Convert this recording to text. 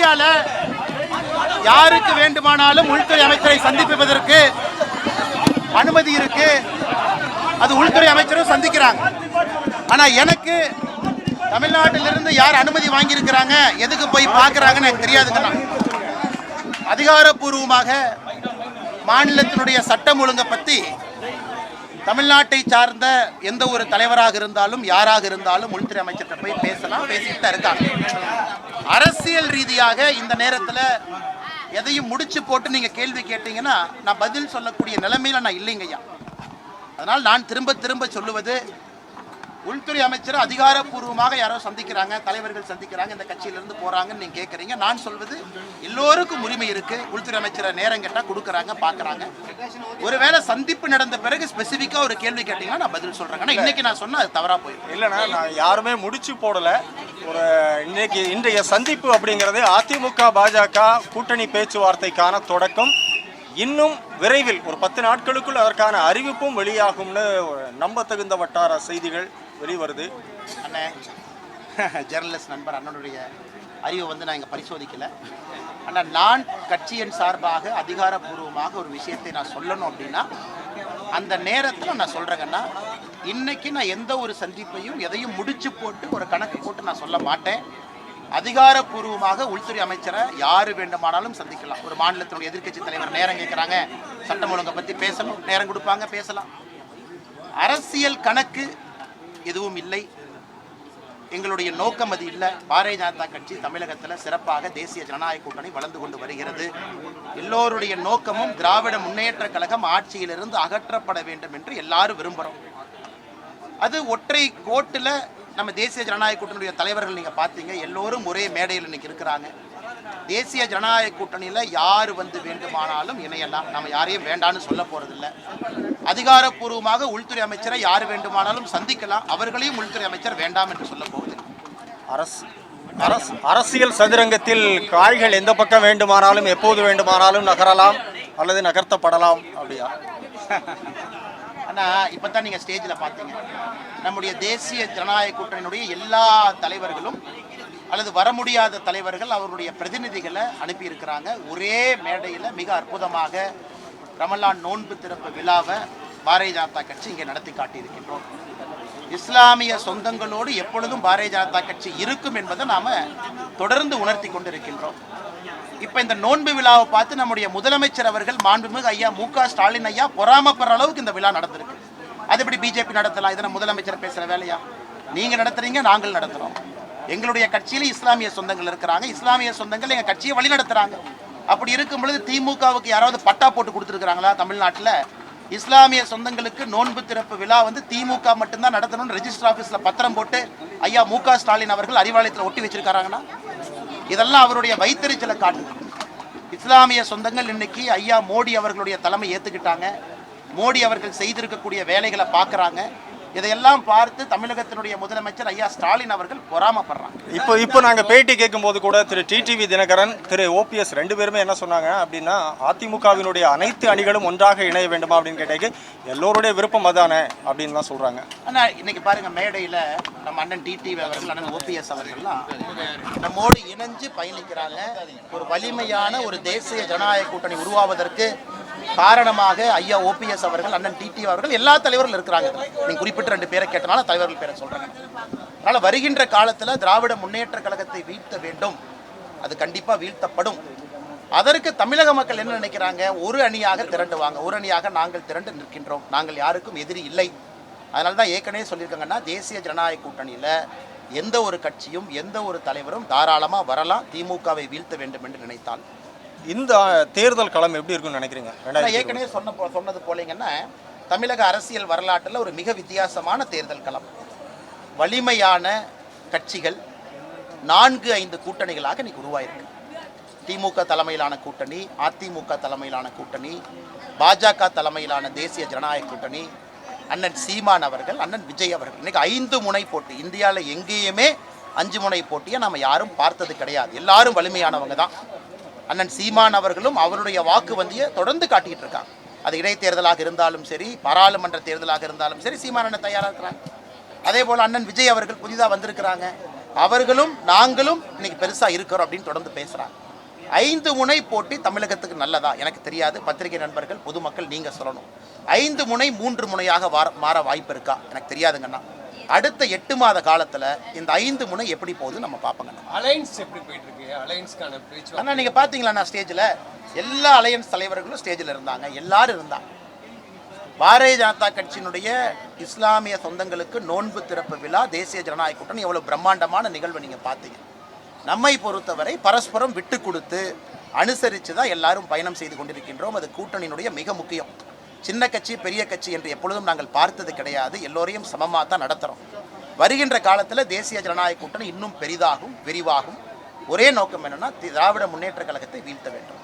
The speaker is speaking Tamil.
இந்தியாவில் யாருக்கு வேண்டுமானாலும் உள்துறை அமைச்சரை சந்திப்பதற்கு அனுமதி இருக்கு. அது உள்துறை அமைச்சரும் சந்திக்கிறாங்க. ஆனா எனக்கு தமிழ்நாட்டிலிருந்து யார் அனுமதி வாங்கியிருக்கிறாங்க, எதுக்கு போய் பார்க்குறாங்கன்னு எனக்கு தெரியாதுங்கண்ணா. அதிகாரப்பூர்வமாக மாநிலத்தினுடைய சட்டம் ஒழுங்கை பற்றி தமிழ்நாட்டை சார்ந்த எந்த ஒரு தலைவராக இருந்தாலும் யாராக இருந்தாலும் உள்துறை அமைச்சர்கிட்ட போய் பேசலாம், பேசிட்டு தான் இருக்காங்க. அரசியல் ரீதியாக இந்த நேரத்தில் எதையும் முடிச்சு போட்டு நீங்கள் கேள்வி கேட்டீங்கன்னா நான் பதில் சொல்லக்கூடிய நிலைமையில் நான் இல்லைங்கய்யா. அதனால் நான் திரும்ப திரும்ப சொல்லுவது, உள்துறை அமைச்சர் அதிகாரப்பூர்வமாக யாரோ சந்திக்கிறாங்க, தலைவர்கள் சந்திக்கிறாங்க, இந்த கட்சியிலிருந்து போறாங்கன்னு நீங்க கேட்குறீங்க. நான் சொல்வது எல்லோருக்கும் உரிமை இருக்கு. உள்துறை அமைச்சரை நேரம் கேட்டால் கொடுக்குறாங்க, பார்க்குறாங்க. ஒருவேளை சந்திப்பு நடந்த பிறகு ஸ்பெசிஃபிக்கா ஒரு கேள்வி கேட்டீங்கன்னா நான் பதில் சொல்றேன். ஆனால் இன்னைக்கு நான் சொன்னா அது தவறா போயிடும். இல்லைன்னா நான் யாருமே முடிச்சு போடல. ஒரு இன்றைய சந்திப்பு அப்படிங்கிறது அதிமுக பாஜக கூட்டணி பேச்சுவார்த்தைக்கான தொடக்கம். இன்னும் விரைவில் ஒரு 10 நாட்களுக்குள் அதற்கான அறிவிப்பும் வெளியாகும்னு நம்ப தகுந்த வட்டார செய்திகள் வெளிவருது. அண்ணே, ஜெர்னலிஸ்ட் நண்பர் அண்ணனுடைய அறிவை நான் இங்கே பரிசோதிக்கலை. ஆனால் நான் கட்சியின் சார்பாக அதிகாரப்பூர்வமாக ஒரு விஷயத்தை நான் சொல்லணும் அப்படின்னா அந்த நேரத்தில் நான் சொல்கிறேங்கன்னா, இன்னைக்கு நான் எந்த ஒரு சந்திப்பையும் எதையும் முடிச்சு போட்டு ஒரு கணக்கு போட்டு நான் சொல்ல மாட்டேன். அதிகாரப்பூர்வமாக உள்துறை அமைச்சரை யார் வேண்டுமானாலும் சந்திக்கலாம். ஒரு மாநிலத்தினுடைய எதிர்க்கட்சி தலைவர் நேரம் கேட்குறாங்க, சட்டம் ஒழுங்கை பற்றி பேசணும், நேரம் கொடுப்பாங்க, பேசலாம். அரசியல் கணக்கு எதுவும் இல்லை. எங்களுடைய நோக்கம் அது இல்லை. பாரதிய ஜனதா கட்சி தமிழகத்தில் சிறப்பாக தேசிய ஜனநாயக கூட்டணி வளர்ந்து கொண்டு வருகிறது. எல்லோருடைய நோக்கமும் திராவிட முன்னேற்ற கழகம் ஆட்சியிலிருந்து அகற்றப்பட வேண்டும் என்று எல்லாரும் விரும்புகிறோம். அது ஒற்றை கோட்டில் நம்ம தேசிய ஜனநாயக கூட்டணியுடைய தலைவர்கள் நீங்கள் பார்த்தீங்க, எல்லோரும் ஒரே மேடையில் இன்னைக்கு இருக்கிறாங்க. தேசிய ஜனநாயக கூட்டணியில் யார் வேண்டுமானாலும் இணையலாம். நம்ம யாரையும் வேண்டான்னு சொல்ல போகிறதில்லை. அதிகாரப்பூர்வமாக உள்துறை அமைச்சரை யார் வேண்டுமானாலும் சந்திக்கலாம். அவர்களையும் உள்துறை அமைச்சர் வேண்டாம் என்று சொல்ல போவதில்லை. அரசியல் சதுரங்கத்தில் காய்கள் எந்த பக்கம் வேண்டுமானாலும் எப்போது வேண்டுமானாலும் நகரலாம் அல்லது நகர்த்தப்படலாம் அப்படியா? ஆனால் இப்போ தான் நீங்கள் ஸ்டேஜில் பார்த்தீங்க, நம்முடைய தேசிய ஜனநாயக கூட்டணியினுடைய எல்லா தலைவர்களும் அல்லது வர முடியாத தலைவர்கள் அவருடைய பிரதிநிதிகளை அனுப்பியிருக்கிறாங்க. ஒரே மேடையில் மிக அற்புதமாக ரமலான் நோன்பு திறப்பு விழாவை பாரதிய ஜனதா கட்சி இங்கே நடத்தி காட்டியிருக்கின்றோம். இஸ்லாமிய சொந்தங்களோடு எப்பொழுதும் பாரதிய ஜனதா கட்சி இருக்கும் என்பதை நாம் தொடர்ந்து உணர்த்தி கொண்டிருக்கின்றோம். இப்போ இந்த நோன்பு விழாவை பார்த்து நம்முடைய முதலமைச்சர் அவர்கள் மாண்புமிகு ஐயா மு.க. ஸ்டாலின் ஐயா பொறாமப்படுற அளவுக்கு இந்த விழா நடந்திருக்கு. அது எப்படி பிஜேபி நடத்தலாம்? இதனை முதலமைச்சர் பேசுகிற வேலையா? நீங்கள் நடத்துறீங்க, நாங்கள் நடத்துகிறோம். எங்களுடைய கட்சியில் இஸ்லாமிய சொந்தங்கள் இருக்கிறாங்க. இஸ்லாமிய சொந்தங்கள் எங்கள் கட்சியை வழி நடத்துகிறாங்க. அப்படி இருக்கும் பொழுது திமுகவுக்கு யாராவது பட்டா போட்டு கொடுத்துருக்குறாங்களா? தமிழ்நாட்டில் இஸ்லாமிய சொந்தங்களுக்கு நோன்பு திறப்பு விழா திமுக மட்டும்தான் நடத்தணும்னு ரெஜிஸ்டர் ஆஃபீஸில் பத்திரம் போட்டு ஐயா மு.க. ஸ்டாலின் அவர்கள் அறிவாலயத்தில் ஒட்டி வச்சிருக்காங்கன்னா இதெல்லாம் அவருடைய வைத்தறிச்சலை காட்டுது. இஸ்லாமிய சொந்தங்கள் இன்னைக்கு ஐயா மோடி அவர்களுடைய தலைமை ஏற்றுக்கிட்டாங்க. மோடி அவர்கள் செய்திருக்கக்கூடிய வேலைகளை பார்க்குறாங்க. இதையெல்லாம் பார்த்து தமிழகத்தினுடைய முதலமைச்சர் ஐயா ஸ்டாலின் அவர்கள் பொறாமப்படுறாங்க. இப்போ நாங்கள் பேட்டி கேட்கும்போது கூட திரு டிடிவி தினகரன், திரு ஓபிஎஸ் 2 பேருமே என்ன சொன்னாங்க அப்படின்னா, அதிமுகவினுடைய அனைத்து அணிகளும் ஒன்றாக இணைய வேண்டுமா அப்படின்னு கேட்டேக்கு எல்லோருடைய விருப்பம் அதானே அப்படின்னு தான் சொல்கிறாங்க. ஆனால் இன்னைக்கு பாருங்க, மேடையில் நம்ம அண்ணன் டிடிவி அவர்கள், அண்ணன் ஓபிஎஸ் அவர்கள்லாம் நம்மோடு இணைஞ்சு பயணிக்கிறாங்க. ஒரு வலிமையான ஒரு தேசிய ஜனநாயக கூட்டணி உருவாவதற்கு காரணமாக ஐயா ஓபிஎஸ் அவர்கள், அண்ணன் டிடிவி அவர்கள், எல்லா தலைவர்களும் இருக்கிறாங்க. நீங்கள் குறிப்பிட்ட 2 பேரை கேட்டனால தலைவர்கள் பேரை சொல்கிறாங்க. அதனால் வருகின்ற காலத்தில் திராவிட முன்னேற்ற கழகத்தை வீழ்த்த வேண்டும். அது கண்டிப்பாக வீழ்த்தப்படும். அதற்கு தமிழக மக்கள் என்ன நினைக்கிறாங்க? ஒரு அணியாக திரண்டுவாங்க. ஒரு அணியாக நாங்கள் திரண்டு நிற்கின்றோம். நாங்கள் யாருக்கும் எதிரி இல்லை. அதனால தான் ஏற்கனவே சொல்லியிருக்காங்கன்னா, தேசிய ஜனநாயக கூட்டணியில் எந்த ஒரு கட்சியும் எந்த ஒரு தலைவரும் தாராளமாக வரலாம், திமுகவை வீழ்த்த வேண்டும் என்று நினைத்தால். இந்த தேர்தல் களம் எப்படி இருக்குன்னு நினைக்கிறீங்க? ஏற்கனவே சொன்னது போலீங்கன்னா, தமிழக அரசியல் வரலாற்றில் ஒரு மிக வித்தியாசமான தேர்தல் களம். வலிமையான கட்சிகள் 4-5 கூட்டணிகளாக இன்னைக்கு உருவாயிருக்கு. திமுக தலைமையிலான கூட்டணி, அதிமுக தலைமையிலான கூட்டணி, பாஜக தலைமையிலான தேசிய ஜனநாயக கூட்டணி, அண்ணன் சீமான் அவர்கள், அண்ணன் விஜய் அவர்கள். இன்னைக்கு 5 முனை போட்டி. இந்தியாவில் எங்கேயுமே 5 முனை போட்டியை நம்ம யாரும் பார்த்தது கிடையாது. எல்லாரும் வலிமையானவங்க தான். அண்ணன் சீமான் அவர்களும் அவருடைய வாக்கு வந்தியை தொடர்ந்து காட்டிக்கிட்டு இருக்காங்க. அது இடைத்தேர்தலாக இருந்தாலும் சரி, பாராளுமன்ற தேர்தலாக இருந்தாலும் சரி, சீமான் அண்ணன் தயாராக இருக்கிறாங்க. அதே போல் அண்ணன் விஜய் அவர்கள் புதிதாக வந்திருக்கிறாங்க. அவர்களும் நாங்களும் இன்னைக்கு பெருசா இருக்கிறோம் அப்படின்னு தொடர்ந்து பேசுறாங்க. 5 முனை போட்டி தமிழகத்துக்கு நல்லதா எனக்கு தெரியாது. பத்திரிகை நண்பர்கள், பொதுமக்கள் நீங்க சொல்லணும். 5 முனை 3 முனையாக மாற வாய்ப்பு இருக்கா எனக்கு தெரியாதுங்கண்ணா. அடுத்த 8 மாத காலத்துல இந்த 5 முனை எப்படி போகுது நம்ம பார்ப்போங்க. அலையன்ஸ் எப்படி போயிட்டு இருக்கு? அலையன்ஸ்க்கான பேச்சு அண்ணா நீங்க பாத்தீங்களா ஸ்டேஜ்ல எல்லா அலையன்ஸ் தலைவர்களும் ஸ்டேஜில் இருந்தாங்க, எல்லாரும் இருந்தாங்க. பாரதிய ஜனதா கட்சியினுடைய இஸ்லாமிய சொந்தங்களுக்கு நோன்பு திறப்பு விழா, தேசிய ஜனநாயக கூட்டணி எவ்வளவு பிரம்மாண்டமான நிகழ்வு நீங்க பார்த்தீங்க. நம்மை பொறுத்தவரை பரஸ்பரம் விட்டு கொடுத்து அனுசரித்து தான் எல்லாரும் பயணம் செய்து கொண்டிருக்கின்றோம். அது கூட்டணியினுடைய மிக முக்கியம். சின்ன கட்சி பெரிய கட்சி என்று எப்பொழுதும் நாங்கள் பார்த்தது கிடையாது. எல்லோரையும் சமமாக தான் நடத்துகிறோம். வருகின்ற காலத்தில் தேசிய ஜனநாயக கூட்டணி இன்னும் பெரிதாகும், விரிவாகும். ஒரே நோக்கம் என்னன்னா திராவிட முன்னேற்ற கழகத்தை வீழ்த்த வேண்டும்.